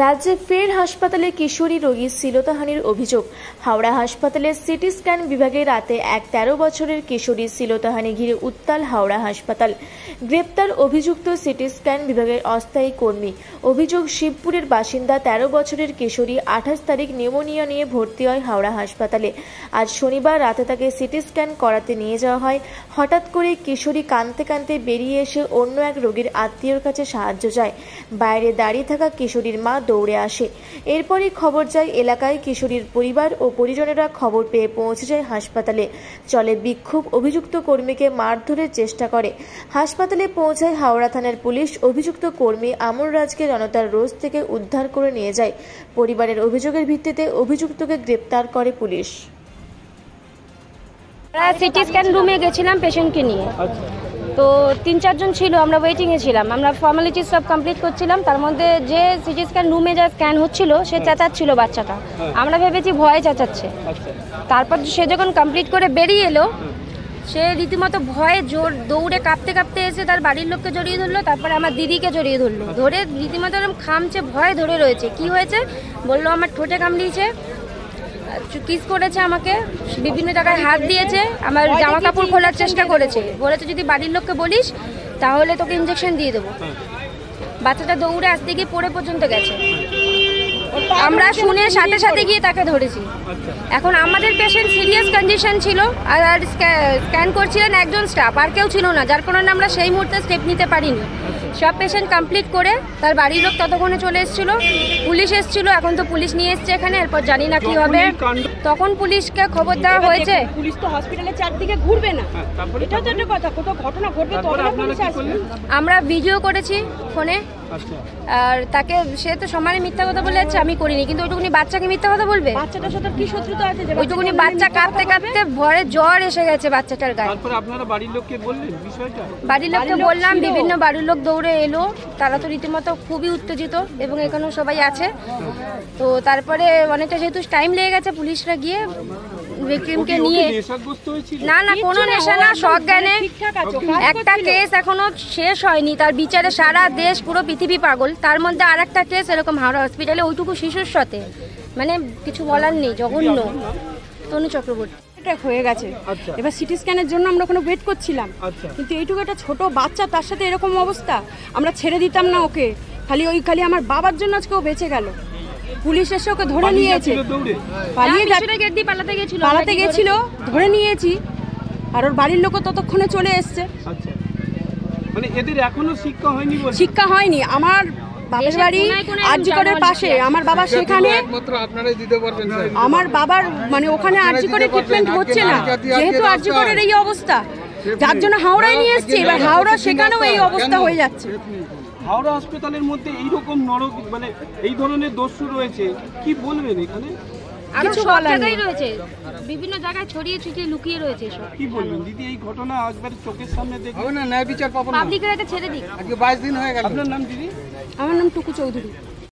রাজ্যে ফের হাসপাতালে কিশোরী রোগী শ্লীলতাহানির অভিযোগ। হাওড়া হাসপাতালের সিটি স্ক্যান বিভাগে রাতে এক 13 বছরের কিশোরী শ্লীলতাহানি ঘিরে উত্তাল হাওড়া হাসপাতাল। গ্রেপ্তার অভিযুক্ত সিটি স্ক্যান বিভাগের অস্থায়ী কর্মী। অভিযোগ, শিবপুরের বাসিন্দা 13 বছরের কিশোরী 28 তারিখ নিউমোনিয়া নিয়ে ভর্তি হয় হাওড়া হাসপাতালে। আজ শনিবার রাতে তাকে সিটি স্ক্যান করাতে নিয়ে যাওয়া হয়। হঠাৎ করে কিশোরী কাঁদতে কাঁদতে বেরিয়ে এসে অন্য এক রোগীর আত্মীয়র কাছে সাহায্য চায়। বাইরে দাঁড়িয়ে থাকা কিশোরীর মা দৌড়ে আসে। এরপরই খবর যায় এলাকায়। কিশোরীর পরিবার ও পরিজনেরা খবর পেয়ে পৌঁছে যায় হাসপাতালে। চলে বিক্ষোভ। অভিযুক্ত কর্মীকে মারধরের চেষ্টা করে। হাসপাতালে পৌঁছায় হাওড়া থানার পুলিশ। অভিযুক্ত কর্মী আমর রাজকে জনতার রোষ থেকে উদ্ধার করে নিয়ে যায়। পরিবারের অভিযোগের ভিত্তিতে অভিযুক্তকে গ্রেপ্তার করে পুলিশ। সিটি স্ক্যান রুমে গেছিলাম পেশেন্টকে নিয়ে, তো 3-4 জন ছিল, আমরা ওয়েটিংয়ে ছিলাম। আমরা ফর্মালিটিস সব কমপ্লিট করছিলাম। তার মধ্যে যে সিটি স্ক্যান রুমে যা স্ক্যান হচ্ছিল সে চেঁচাচ্ছিল বাচ্চাটা। আমরা ভেবেছি ভয়ে চেঁচাচ্ছে। তারপর সে যখন কমপ্লিট করে বেরিয়ে এলো, সে রীতিমতো ভয়ে দৌড়ে কাঁপতে কাঁপতে এসে তার বাড়ির লোককে জড়িয়ে ধরলো। তারপরে আমার দিদিকে জড়িয়ে ধরলো। ধরে রীতিমতো এরকম খামছে, ভয়ে ধরে রয়েছে। কি হয়েছে বললো, আমার ঠোঁটে কামড়িয়েছে, কিস করেছে, আমাকে বিভিন্ন জায়গায় হাত দিয়েছে, আমার জামা কাপড় খোলার চেষ্টা করেছে। বলেছে যদি বাড়ির লোককে বলিস তাহলে তোকে ইঞ্জেকশন দিয়ে দেবো। বাচ্চাটা দৌড়ে আসতে গিয়ে পড়ে পর্যন্ত গেছে। আমরা শুনে সাথে সাথে গিয়ে তাকে ধরেছি। এখন আমাদের পেশেন্ট সিরিয়াস কন্ডিশন ছিল, আর স্ক্যান করছিলেন একজন স্টাফ, আর কেউ ছিল না, যার কারণে আমরা সেই মুহূর্তে স্টেপ নিতে পারিনি। সব পেশেন্ট কমপ্লিট করে তার বাড়ির লোক ততক্ষণে চলে এসেছিল, পুলিশ এসেছিল। এখন তো পুলিশ নিয়ে এসছে এখানে, এরপর জানি না কি হবে। তখন পুলিশকে খবর দেওয়া হয়েছে। পুলিশ তো হসপিটালের চারদিকে ঘুরবে না, এটা তো একটা কথা। কোথাও ঘটনা ঘটবে তো পুলিশ আসবে। আমরা ভিডিও করেছি ফোনে, আর তাকে সে তো সমানে মিথ্যা কথা বলে যাচ্ছে আমি করিনি, কিন্তু ওইটুকুনি বাচ্চাকে মিথ্যা কথা বলবে? বাচ্চাটার সাথে কি শত্রুতা আছে? ওইটুকুনি বাচ্চা কাঁদতে কাঁদতে ভরে জ্বর এসে গেছে বাচ্চাটার গায়ে। তারপরে আপনারা বাড়ির লোককে বললেন বিষয়টা? বাড়ির লোককে বললাম, বিভিন্ন বাড়ির লোক দৌড়ে এলো। তারা তো রীতিমতো খুবই উত্তেজিত, এবং এখানেও সবাই আছে। তো তারপরে অনেকটা যেহেতু টাইম লেগে গেছে, পুলিশরা গিয়ে ভিকটিমকে নিয়ে, না না কোনো নেশা না, সজ্ঞানে একটা কেস এখনো শেষ হয়নি, তার বিচারে সারা দেশ পুরো পৃথিবী পাগল। তার মধ্যে আর একটা কেস এরকম হাওড়া হসপিটালে, ওইটুকু শিশুর সাথে, মানে কিছু বলার নেই, জঘন্য। তনু চক্রবর্তী হয়ে গেছে। এবার সিটি স্ক্যানের জন্য আমরা ওখানে ওয়েট করছিলাম, কিন্তু এইটুকু একটা ছোট বাচ্চা, তার সাথে এরকম অবস্থা, আমরা ছেড়ে দিতাম না ওকে। খালি আমার বাবার জন্য আজকে ও বেঁচে গেল। পুলিশ এসে ওকে ধরে নিয়েছে, পালাতে গেছিল, ধরে নিয়েছি। আর ওর বাড়ির লোকও ততক্ষণে চলে এসছে। মানে এদের এখনো শিক্ষা হয়নি? শিক্ষা হয়নি। আমার বাবার বাড়ি আরজিকরের পাশে, আমার বাবা সেখানে, আমার বাবার মানে ওখানে আরজিকরের ট্রিটমেন্ট হচ্ছে না, যেহেতু আরজিকরের এই অবস্থা, যার জন্য হাওড়ায় নিয়ে এসছে। এবার হাওড়া সেখানেও এই অবস্থা হয়ে যাচ্ছে। হাওড়া হাসপাতালের মধ্যে এইরকম নরক, মানে এই ধরনের দস্যু রয়েছে, কি বলবেন এখানে? আরো সব জায়গায় রয়েছে, বিভিন্ন জায়গায় ছড়িয়ে ছিটিয়ে লুকিয়ে রয়েছে সব। কি বলবেন দিদি, এই ঘটনা একবার চোখের সামনে দেখে না, ন্যায় বিচার পাবো না, পাবলিকের কাছে ছেড়ে দিক। আজকে 22 দিন হয়ে গেল। আপনার নাম দিদি? আমার নাম টুকু চৌধুরী।